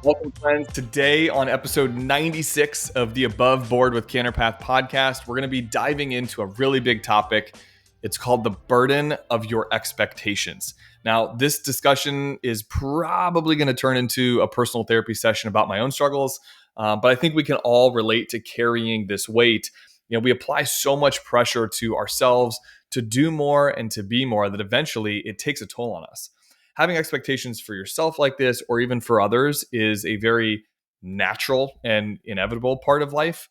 Welcome, friends. Today on episode 96 of the Above Board with Canterpath podcast, we're going to be diving into a really big topic. It's called the burden of your expectations. Now, this discussion is probably going to turn into a personal therapy session about my own struggles, but I think we can all relate to carrying this weight. We apply so much pressure to ourselves to do more and to be more that eventually it takes a toll on us. Having expectations for yourself like this, or even for others, is a very natural and inevitable part of life.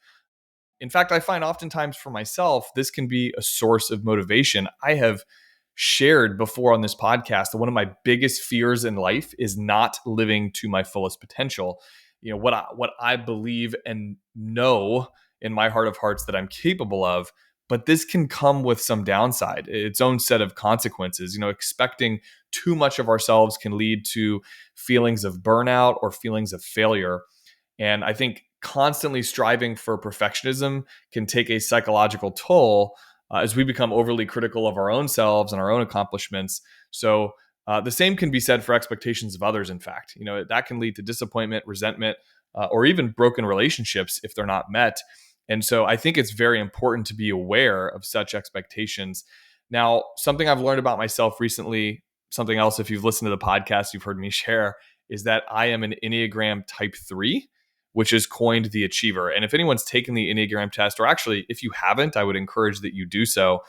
In fact, I find oftentimes for myself, this can be a source of motivation. I have shared before on this podcast that one of my biggest fears in life is not living to my fullest potential. What I believe and know in my heart of hearts that I'm capable of, but this can come with some downside, its own set of consequences. Expecting too much of ourselves can lead to feelings of burnout or feelings of failure. And I think constantly striving for perfectionism can take a psychological toll as we become overly critical of our own selves and our own accomplishments. So the same can be said for expectations of others. In fact, that can lead to disappointment, resentment, or even broken relationships if they're not met. And so I think it's very important to be aware of such expectations. Now, something I've learned about myself recently, something else, if you've listened to the podcast, you've heard me share, is that I am an Enneagram type 3, which is coined the achiever. And if anyone's taken the Enneagram test, or actually if you haven't, I would encourage that you do so.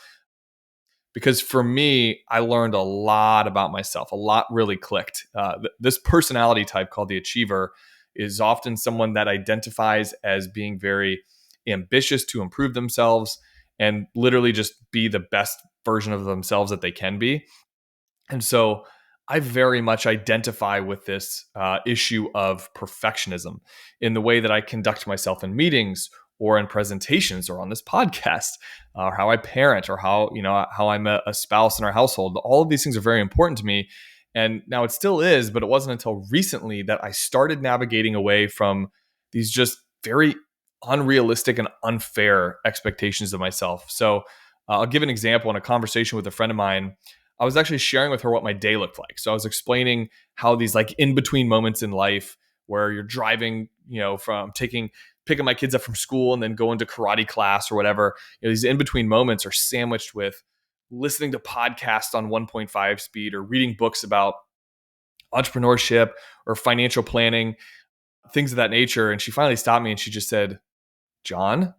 Because for me, I learned a lot about myself. A lot really clicked. This personality type called the achiever is often someone that identifies as being very ambitious to improve themselves and literally just be the best version of themselves that they can be. And so I very much identify with this issue of perfectionism in the way that I conduct myself in meetings or in presentations or on this podcast, or how I parent, or how I'm a spouse in our household. All of these things are very important to me. And now it still is, but it wasn't until recently that I started navigating away from these just very unrealistic and unfair expectations of myself. So I'll give an example. In a conversation with a friend of mine, I was actually sharing with her what my day looked like. So I was explaining how these like in between moments in life where you're driving, from picking my kids up from school and then going to karate class or whatever, these in between moments are sandwiched with listening to podcasts on 1.5 speed or reading books about entrepreneurship or financial planning, things of that nature. And she finally stopped me and she just said, "John,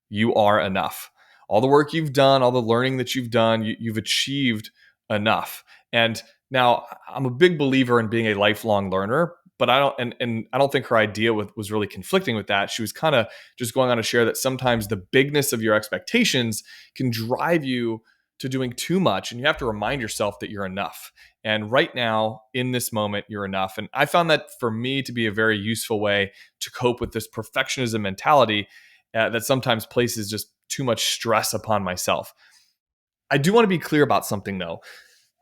you are enough. All the work you've done, all the learning that you've done, you've achieved enough." And now I'm a big believer in being a lifelong learner, but I don't, and I don't think her idea was really conflicting with that. She was kind of just going on to share that sometimes the bigness of your expectations can drive you to doing too much, and you have to remind yourself that you're enough. And right now, in this moment, you're enough. And I found that for me to be a very useful way to cope with this perfectionism mentality that sometimes places just too much stress upon myself. I do want to be clear about something though.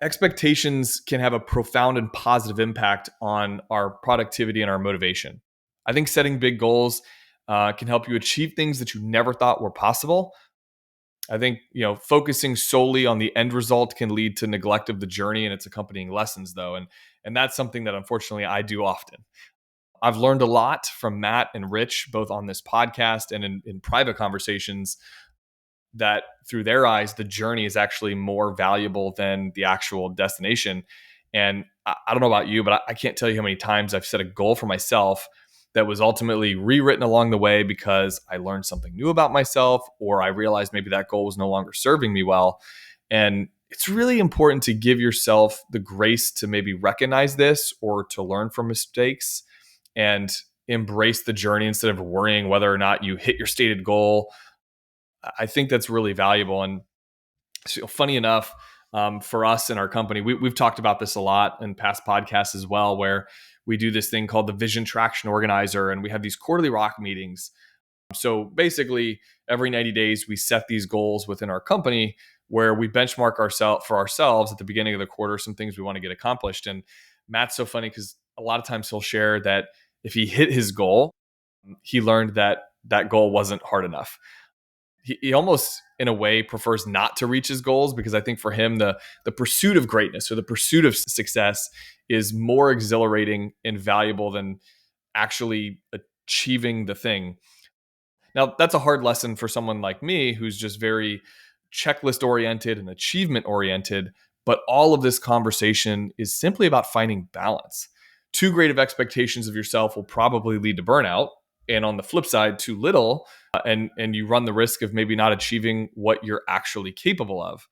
Expectations can have a profound and positive impact on our productivity and our motivation. I think setting big goals can help you achieve things that you never thought were possible. I think, focusing solely on the end result can lead to neglect of the journey and its accompanying lessons though. And that's something that unfortunately I do often. I've learned a lot from Matt and Rich, both on this podcast and in private conversations, that through their eyes, the journey is actually more valuable than the actual destination. And I don't know about you, but I can't tell you how many times I've set a goal for myself that was ultimately rewritten along the way because I learned something new about myself, or I realized maybe that goal was no longer serving me well. And it's really important to give yourself the grace to maybe recognize this or to learn from mistakes and embrace the journey instead of worrying whether or not you hit your stated goal. I think that's really valuable. And so, funny enough, for us in our company, we've talked about this a lot in past podcasts as well, where we do this thing called the Vision Traction Organizer, and we have these quarterly rock meetings. So basically, every 90 days, we set these goals within our company where we benchmark ourselves at the beginning of the quarter, some things we want to get accomplished. And Matt's so funny because a lot of times he'll share that if he hit his goal, he learned that that goal wasn't hard enough. He almost in a way prefers not to reach his goals because I think for him the pursuit of greatness or the pursuit of success is more exhilarating and valuable than actually achieving the thing. Now, that's a hard lesson for someone like me who's just very checklist oriented and achievement oriented. But all of this conversation is simply about finding balance. Too great of expectations of yourself will probably lead to burnout. And on the flip side, too little, and you run the risk of maybe not achieving what you're actually capable of.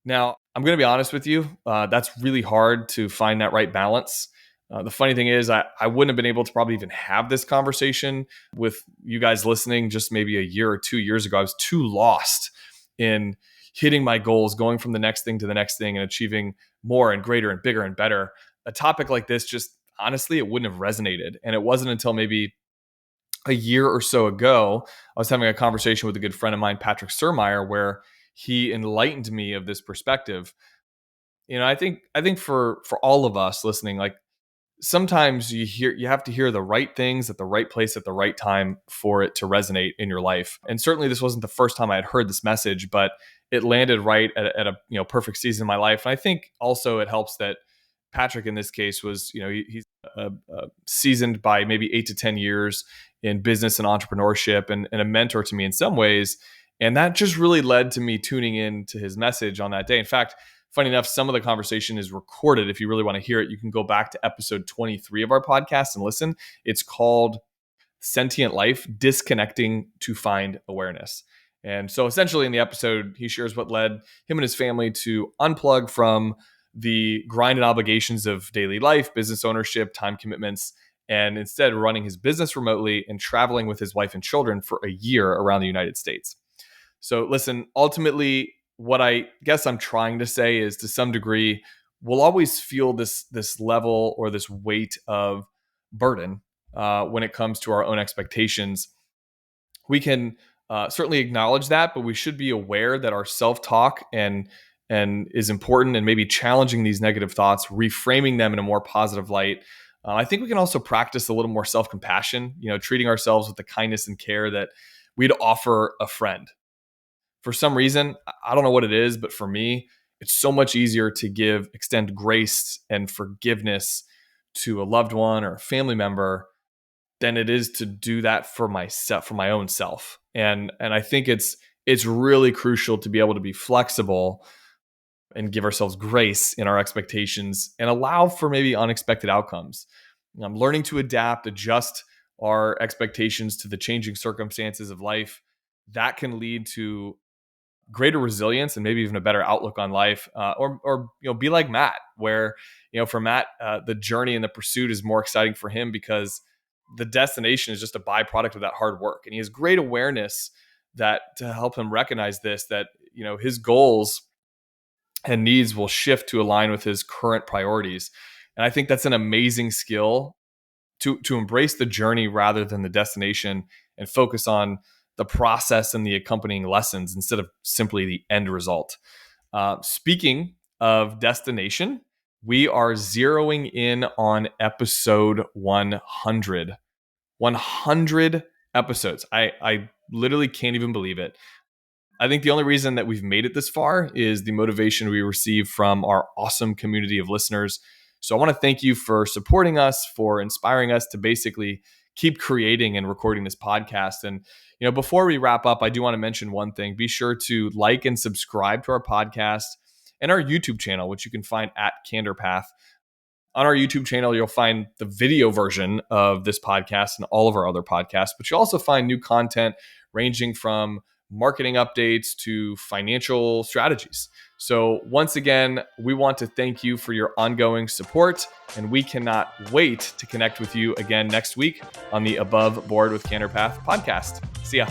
Now, I'm going to be honest with you. That's really hard to find that right balance. The funny thing is, I wouldn't have been able to probably even have this conversation with you guys listening just maybe a year or 2 years ago. I was too lost in hitting my goals, going from the next thing to the next thing and achieving more and greater and bigger and better. A topic like this, just honestly, it wouldn't have resonated. And it wasn't until maybe a year or so ago, I was having a conversation with a good friend of mine, Patrick Surmeyer, where he enlightened me of this perspective. I think for all of us listening, like sometimes you have to hear the right things at the right place at the right time for it to resonate in your life. And certainly this wasn't the first time I had heard this message, but it landed right at a perfect season in my life. And I think also it helps that Patrick in this case was, he's seasoned by maybe 8 to 10 years in business and entrepreneurship, and a mentor to me in some ways. And that just really led to me tuning in to his message on that day. In fact, funny enough, some of the conversation is recorded. If you really want to hear it, you can go back to episode 23 of our podcast and listen. It's called Sentient Life, Disconnecting to Find Awareness. And so essentially in the episode, he shares what led him and his family to unplug from the grind and obligations of daily life, business ownership, time commitments, and instead running his business remotely and traveling with his wife and children for a year around the United States. So listen, ultimately, what I guess I'm trying to say is, to some degree, we'll always feel this level or this weight of burden when it comes to our own expectations. We can certainly acknowledge that, but we should be aware that our self-talk and is important, and maybe challenging these negative thoughts, reframing them in a more positive light. I think we can also practice a little more self-compassion, treating ourselves with the kindness and care that we'd offer a friend. For some reason, I don't know what it is, but for me, it's so much easier to extend grace and forgiveness to a loved one or a family member than it is to do that for myself, for my own self. And I think it's really crucial to be able to be flexible and give ourselves grace in our expectations and allow for maybe unexpected outcomes. I'm learning to adapt, adjust our expectations to the changing circumstances of life. That can lead to greater resilience and maybe even a better outlook on life, or be like Matt, where for Matt, the journey and the pursuit is more exciting for him because the destination is just a byproduct of that hard work, and he has great awareness that to help him recognize this, that his goals and needs will shift to align with his current priorities. And I think that's an amazing skill to embrace the journey rather than the destination, and focus on the process and the accompanying lessons instead of simply the end result. Speaking of destination, we are zeroing in on episode 100. 100 episodes. I literally can't even believe it. I think the only reason that we've made it this far is the motivation we receive from our awesome community of listeners. So I want to thank you for supporting us, for inspiring us to basically keep creating and recording this podcast. And before we wrap up, I do want to mention one thing. Be sure to like and subscribe to our podcast and our YouTube channel, which you can find at Candor Path. On our YouTube channel, you'll find the video version of this podcast and all of our other podcasts, but you'll also find new content ranging from marketing updates to financial strategies. So once again, we want to thank you for your ongoing support, and we cannot wait to connect with you again next week on the Above Board with Candor Path podcast. See ya.